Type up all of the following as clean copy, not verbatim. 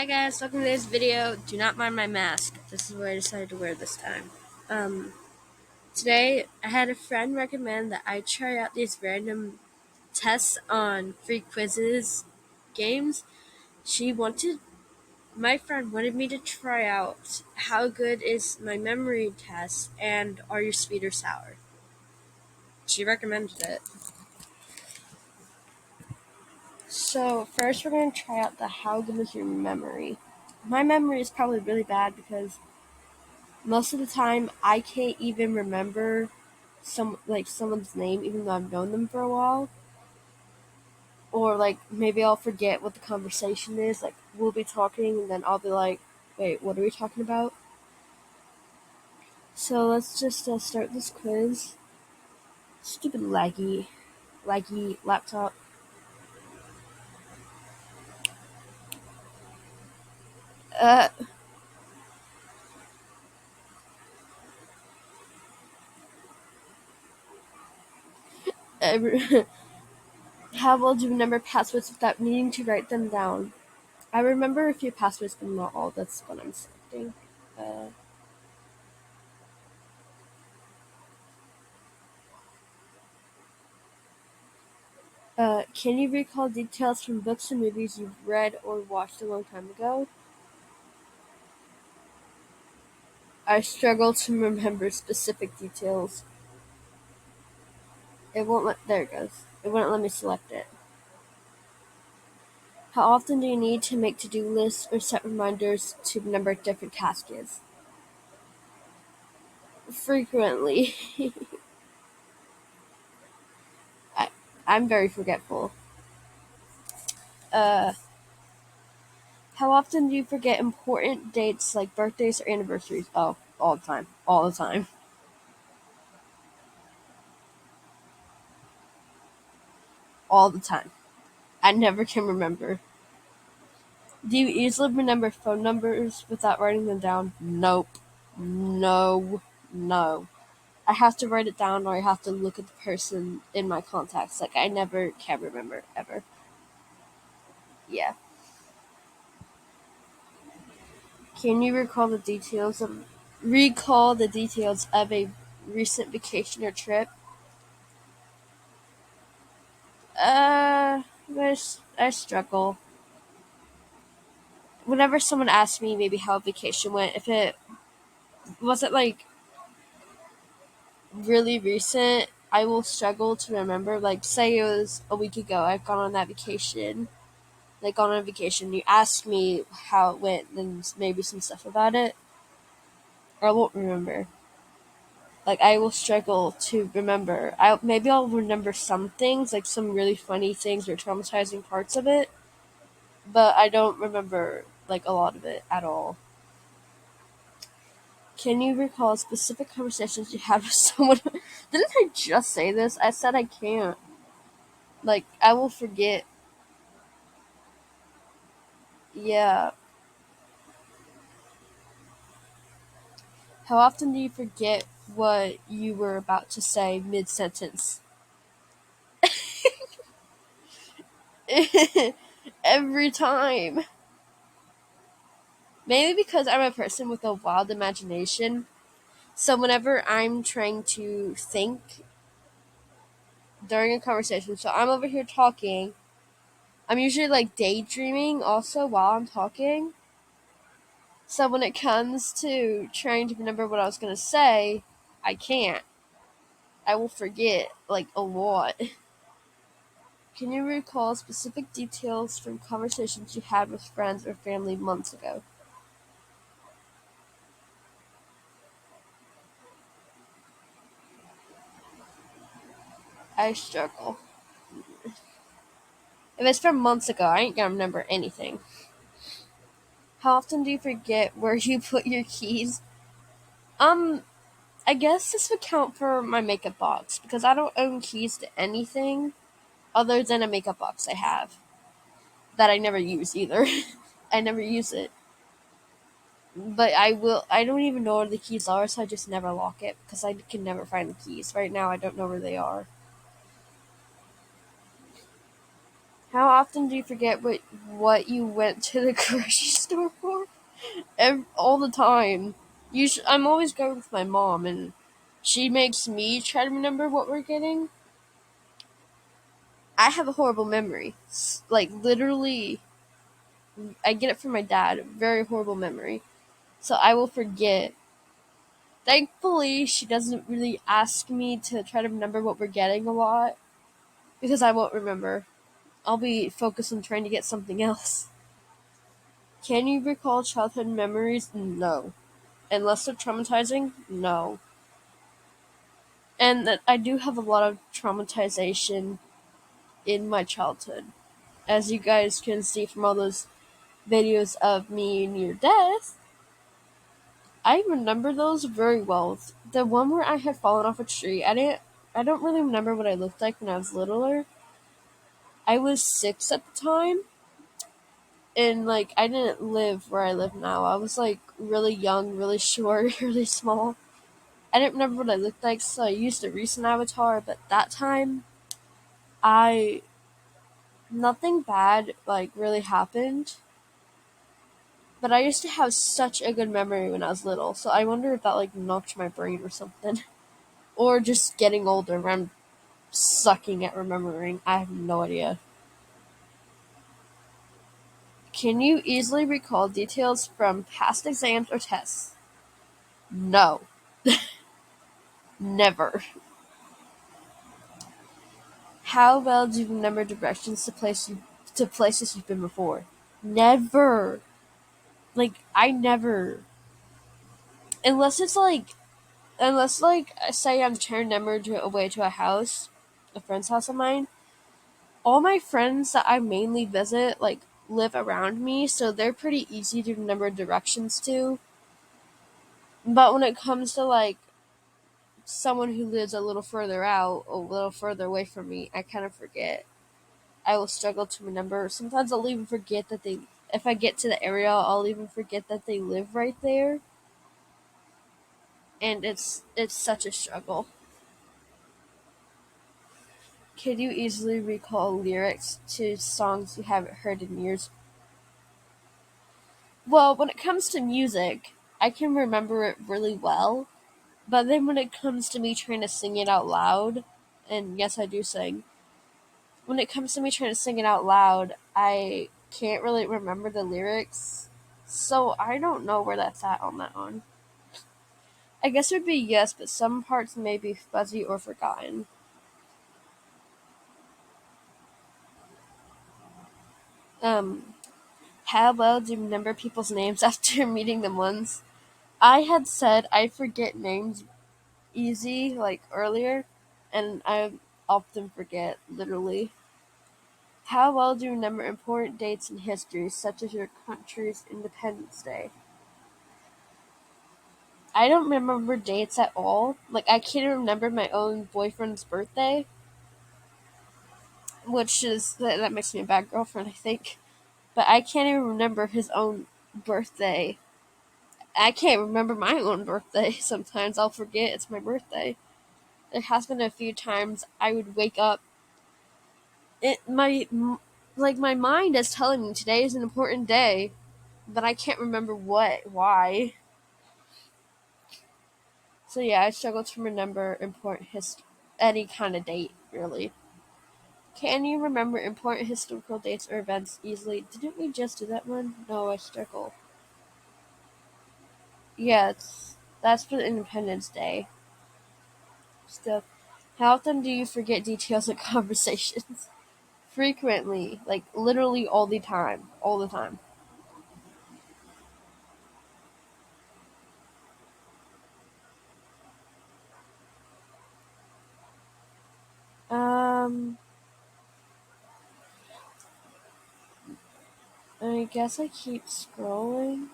Hi guys, welcome to this video. Do not mind my mask. This is what I decided to wear this time. Today I had a friend recommend that I try out these random tests on free quizzes games. My friend wanted me to try out how good is my memory test and are you sweet or sour. She recommended it. So first we're going to try out the how good is your memory. My memory is probably really bad because most of the time I can't even remember someone's name even though I've known them for a while. Or maybe I'll forget what the conversation is. Like we'll be talking and then I'll be like, wait, what are we talking about? So let's just start this quiz. Stupid laggy laptop. Uh, how well do you remember passwords without needing to write them down? I remember a few passwords, but not all. That's what I'm saying. Uh, can you recall details from books and movies you've read or watched a long time ago? I struggle to remember specific details. There it goes. It wouldn't let me select it. How often do you need to make to-do lists or set reminders to remember different tasks? Frequently. I, I'm very forgetful. Uh, how often do you forget important dates like birthdays or anniversaries? Oh, all the time. All the time. All the time. I never can remember. Do you easily remember phone numbers without writing them down? Nope. No. No. I have to write it down or I have to look at the person in my contacts. Like, I never can remember, ever. Yeah. Can you recall the details of a recent vacation or trip? Uh, I struggle. Whenever someone asks me maybe how a vacation went, if it wasn't really recent, I will struggle to remember. Like, say it was a week ago, I've gone on that vacation. On a vacation, you ask me how it went and maybe some stuff about it, or I won't remember. Like, I will struggle to remember. Maybe I'll remember some things, like some really funny things or traumatizing parts of it, but I don't remember like a lot of it at all. Can you recall specific conversations you had with someone? Didn't I just say this? I said I can't. Like, I will forget. Yeah. How often do you forget what you were about to say mid sentence? Every time. Maybe because I'm a person with a wild imagination. So whenever I'm trying to think during a conversation, so I'm over here talking, I'm usually like daydreaming also while I'm talking. So when it comes to trying to remember what I was going to say, I can't. I will forget like a lot. Can you recall specific details from conversations you had with friends or family months ago? I struggle. If it's from months ago, I ain't gonna remember anything. How often do you forget where you put your keys? Um, I guess this would count for my makeup box because I don't own keys to anything other than a makeup box I have that I never use either. I never use it. But I don't even know where the keys are, so I just never lock it because I can never find the keys. Right now, I don't know where they are. How often do you forget what you went to the grocery store for? All the time. I'm always going with my mom, and she makes me try to remember what we're getting. I have a horrible memory. Like, literally, I get it from my dad. Very horrible memory. So I will forget. Thankfully, she doesn't really ask me to try to remember what we're getting a lot, because I won't remember. I'll be focused on trying to get something else. Can you recall childhood memories? No. Unless they're traumatizing? No. And that I do have a lot of traumatization in my childhood. As you guys can see from all those videos of me near death, I remember those very well. The one where I had fallen off a tree, I don't really remember what I looked like when I was littler. I was 6 at the time, and like I didn't live where I live now. I was like really young, really short, really small. I didn't remember what I looked like, so I used a recent avatar, but that time I nothing bad like really happened. But I used to have such a good memory when I was little, so I wonder if that like knocked my brain or something. Or just getting older where I'm sucking at remembering. I have no idea. Can you easily recall details from past exams or tests? No. Never. How well do you remember directions to places you've been before? Never. Like I never. Unless it's like say I'm turning number away to a house, a friend's house of mine. All my friends that I mainly visit like live around me, so they're pretty easy to remember directions to. But when it comes to like someone who lives a little further out, a little further away from me, I kind of forget. I will struggle to remember. Sometimes I'll even forget that if I get to the area, I'll even forget that they live right there. And it's such a struggle. Can you easily recall lyrics to songs you haven't heard in years? Well, when it comes to music, I can remember it really well. But then when it comes to me trying to sing it out loud, and yes, I do sing, when it comes to me trying to sing it out loud, I can't really remember the lyrics. So I don't know where that's at on that one. I guess it would be yes, but some parts may be fuzzy or forgotten. Um, how well do you remember people's names after meeting them once? I had said I forget names easy, like earlier, and I often forget, literally. How well do you remember important dates in history, such as your country's Independence Day? I don't remember dates at all. Like, I can't even remember my own boyfriend's birthday, which is, that makes me a bad girlfriend, I think. But I can't even remember his own birthday. I can't remember my own birthday. Sometimes I'll forget it's my birthday. There has been a few times I would wake up. My mind is telling me today is an important day, but I can't remember why. So yeah, I struggle to remember any kind of date, really. Can you remember important historical dates or events easily? Didn't we just do that one? No, I struggle. Yeah, that's for Independence Day stuff. How often do you forget details of conversations? Frequently, like literally all the time, all the time. Um, I guess I keep scrolling.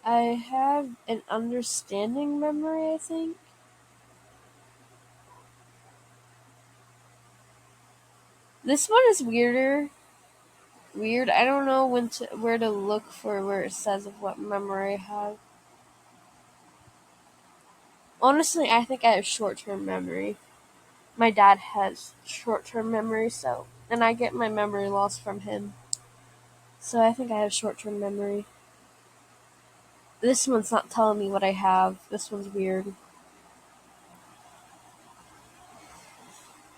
I have an understanding memory, I think. This one is weird. I don't know where to look for where it says of what memory I have. Honestly, I think I have short-term memory. My dad has short-term memory, and I get my memory loss from him. So I think I have short-term memory. This one's not telling me what I have. This one's weird.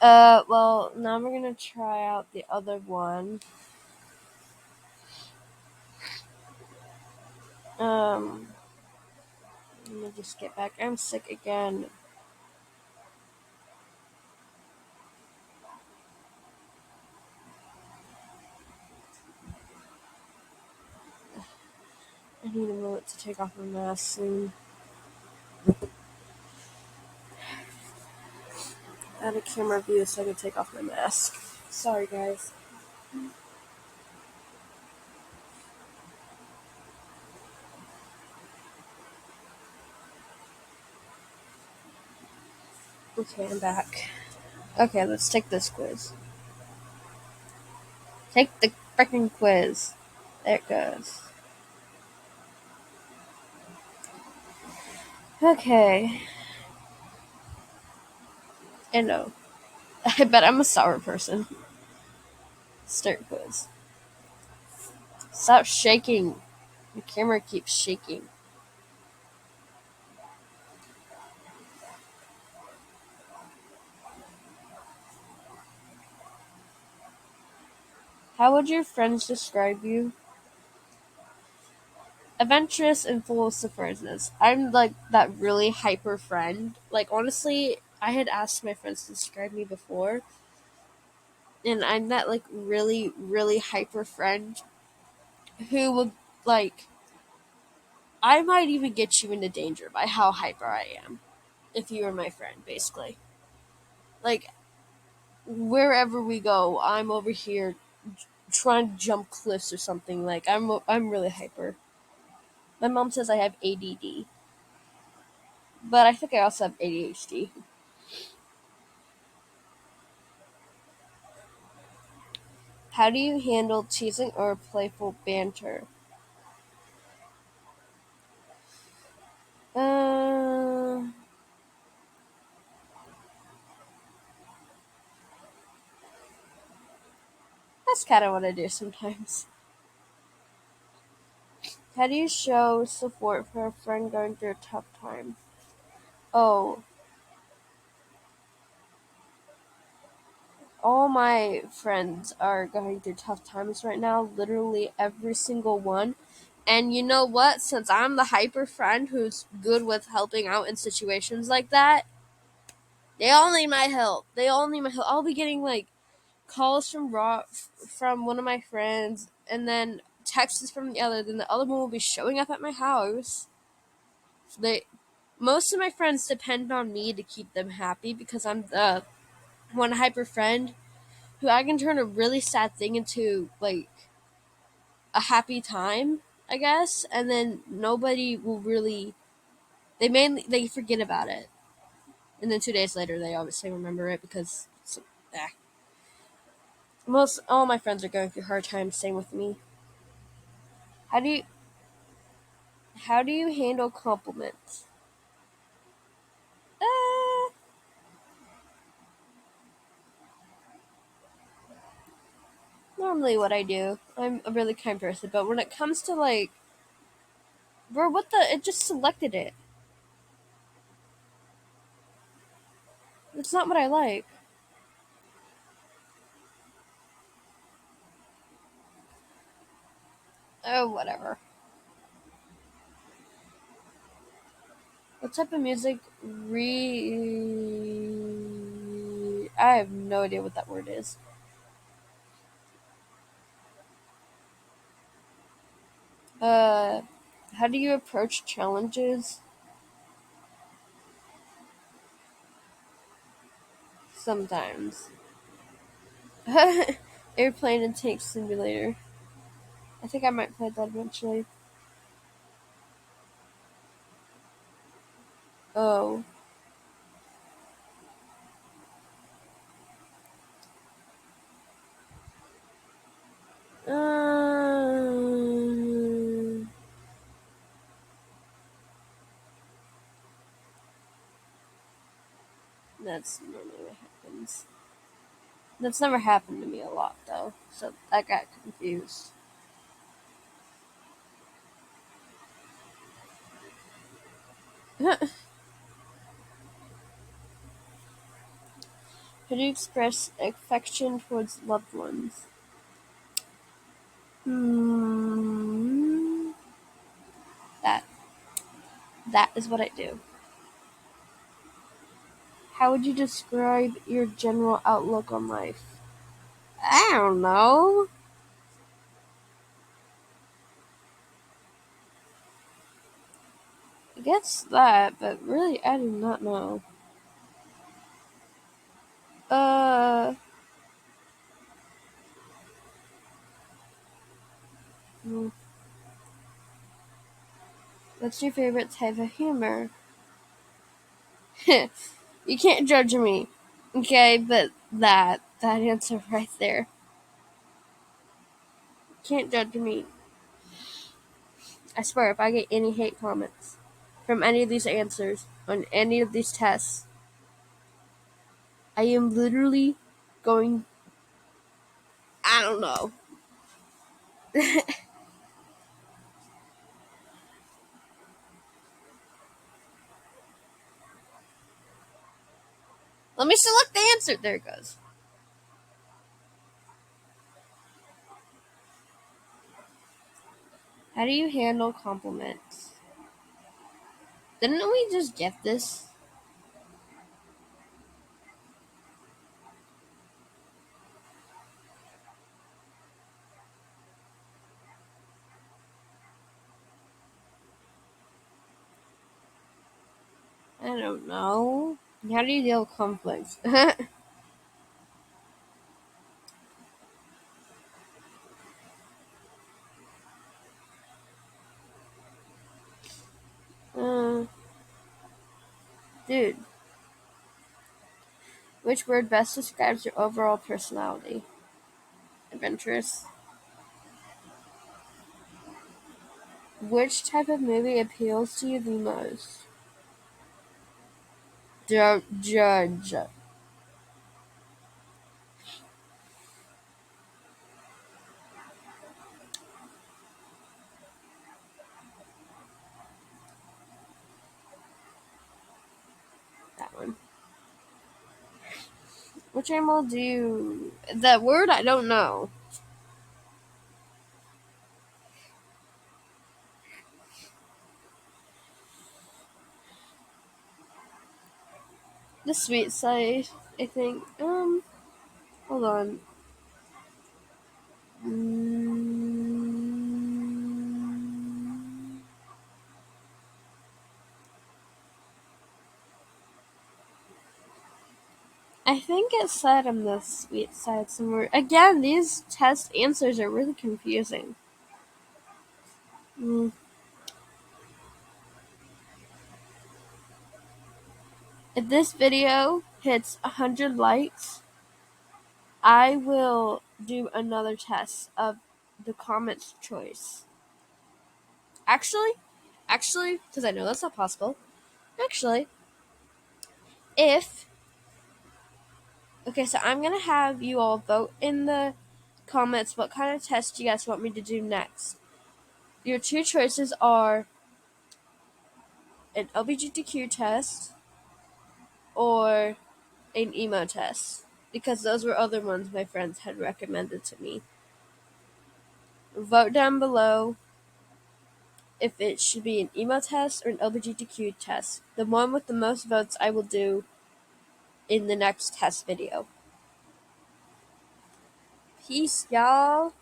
Well, now we're gonna try out the other one. Let me just get back. I'm sick again. I need a moment to take off my mask soon. Out of camera view so I can take off my mask. Sorry, guys. Okay, I'm back. Okay, let's take this quiz. Take the freaking quiz. There it goes. Okay. I know. I bet I'm a sour person. Start quiz. Stop shaking. The camera keeps shaking. How would your friends describe you? Adventurous and full of surprises. I'm like that really hyper friend. Like, honestly, I had asked my friends to describe me before, and I'm that like really, really hyper friend who would like I might even get you into danger by how hyper I am if you were my friend, basically. Like, wherever we go, I'm over here trying to jump cliffs or something. Like, I'm really hyper. My mom says I have ADD, but I think I also have ADHD. How do you handle teasing or playful banter? Uh, that's kind of what I do sometimes. How do you show support for a friend going through a tough time? Oh, all my friends are going through tough times right now, literally every single one. And you know what? Since I'm the hyper friend who's good with helping out in situations like that, they all need my help. They all need my help. I'll be getting like calls from one of my friends, and then texts from the other. Then the other one will be showing up at my house. They Most of my friends depend on me to keep them happy because I'm the one hyper friend who I can turn a really sad thing into like a happy time, I guess, and then nobody will really they forget about it. And then 2 days later they obviously remember it because eh. Most all my friends are going through hard times, same with me. How do you how do you handle compliments? Uh, Normally what I do. I'm a really kind person, but when it comes to like bro, what the it just selected it. It's not what I like. Oh, whatever. What type of music I have no idea what that word is. Uh, how do you approach challenges? Sometimes. Airplane and Tank Simulator. I think I might play that eventually. Oh. Um, That's normally what happens. That's never happened to me a lot, though, so I got confused. How do you express affection towards loved ones? Hmm. That. That is what I do. How would you describe your general outlook on life? I don't know. I guess that, but really, I do not know. Uh, hmm, what's your favorite type of humor? You can't judge me, okay? But that answer right there. Can't judge me. I swear, if I get any hate comments from any of these answers on any of these tests, I am literally going. I don't know. Let me select the answer. There it goes. How do you handle compliments? Didn't we just get this? I don't know. How do you deal with conflicts? uh, dude, which word best describes your overall personality? Adventurous. Which type of movie appeals to you the most? Don't judge. That one. Which animal do you... That word I don't know. The sweet side, I think. Hold on. Mm, I think it said on the sweet side somewhere. Again, these test answers are really confusing. Mm. If this video hits 100 likes, I will do another test of the comments choice. Actually, because I know that's not possible. Actually, if okay, so I'm gonna have you all vote in the comments what kind of test you guys want me to do next. Your two choices are an LGBTQ test or an emo test, because those were other ones my friends had recommended to me. Vote down below if it should be an emo test or an LGBTQ test. The one with the most votes I will do in the next test video. Peace, y'all.